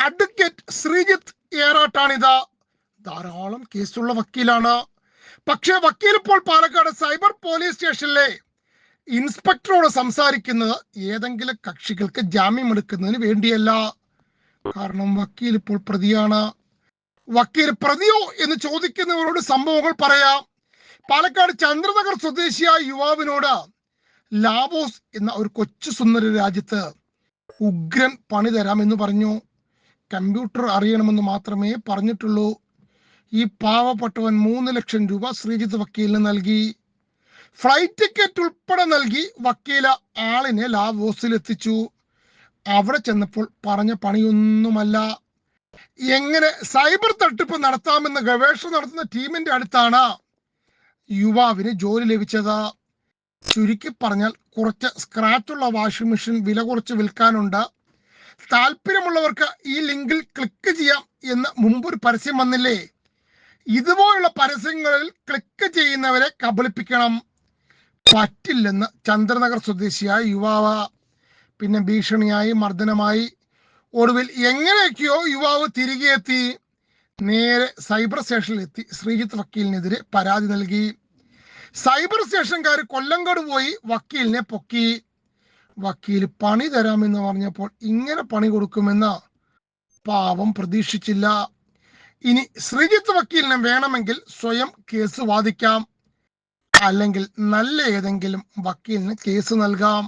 Advocate Sreejith ഏറാട്ടാണിത്. ധാരാളം കേസുള്ള വക്കീലാണ്. പക്ഷേ വക്കീൽ ഇപ്പോൾ പാലക്കാട് സൈബർ പോലീസ് സ്റ്റേഷനിലെ ഇൻസ്പെക്ടറോട് സംസാരിക്കുന്നത് ഏതെങ്കിലും കക്ഷികൾക്ക് ജാമ്യം എടുക്കുന്നതിന് വേണ്ടിയല്ല. കാരണം വക്കീൽ ഇപ്പോൾ പ്രതിയാണ്. വക്കീൽ പ്രതിയോ എന്ന് ചോദിക്കുന്നവരോട് സംഭവങ്ങൾ പറയാം. പാലക്കാട് ചന്ദ്രനഗർ സ്വദേശിയായ യുവാവിനോട് ലാവോസ് എന്ന ഒരു കൊച്ചു സുന്ദര രാജ്യത്ത് ഉഗ്രൻ പണി തരാമെന്ന് പറഞ്ഞു. കമ്പ്യൂട്ടർ അറിയണമെന്ന് മാത്രമേ പറഞ്ഞിട്ടുള്ളൂ. ഈ പാവപ്പെട്ടവൻ 3 ലക്ഷം രൂപ ശ്രീജിത്ത് വക്കീലിന് നൽകി. ഫ്ലൈറ്റ് ടിക്കറ്റ് ഉൾപ്പെടെ നൽകി വക്കീല ആളിനെ ലാവോസിൽ എത്തിച്ചു. അവിടെ ചെന്നപ്പോൾ പറഞ്ഞ പണിയൊന്നുമല്ല. എങ്ങനെ സൈബർ തട്ടിപ്പ് നടത്താമെന്ന് ഗവേഷണം നടത്തുന്ന ടീമിന്റെ അടുത്താണ് യുവാവിന് ജോലി ലഭിച്ചത്. ചുരുക്കി പറഞ്ഞാൽ കുറച്ച് സ്ക്രാച്ചുള്ള വാഷിംഗ് മെഷീൻ വില കുറച്ച് വിൽക്കാനുണ്ട്, താല്പര്യമുള്ളവർക്ക് ഈ ലിങ്കിൽ ക്ലിക്ക് ചെയ്യാം എന്ന് മുമ്പൊരു പരസ്യം വന്നില്ലേ? ഇതുപോലുള്ള പരസ്യങ്ങളിൽ ക്ലിക്ക് ചെയ്യുന്നവരെ കബളിപ്പിക്കണം. പറ്റില്ലെന്ന് ചന്ദ്രനഗർ സ്വദേശിയായ യുവാവ്. പിന്നെ ഭീഷണിയായി, മർദ്ദനമായി. ഒടുവിൽ എങ്ങനെയൊക്കെയോ യുവാവ് തിരികെ എത്തി. നേരെ സൈബർ സ്റ്റേഷനിൽ എത്തി ശ്രീജിത്ത് വക്കീലിനെതിരെ പരാതി നൽകി. സൈബർ സ്റ്റേഷൻകാർ കൊല്ലങ്കോട് പോയി വക്കീലിനെ പൊക്കി. വക്കീൽ പണി തരാമെന്ന് പറഞ്ഞപ്പോൾ ഇങ്ങനെ പണി കൊടുക്കുമെന്ന് പാവം പ്രതീക്ഷിച്ചില്ല. ഇനി ശ്രീജിത്ത് വക്കീലിനെ വേണമെങ്കിൽ സ്വയം കേസ് വാദിക്കാം, അല്ലെങ്കിൽ നല്ല ഏതെങ്കിലും വക്കീലിന് കേസ് നൽകാം.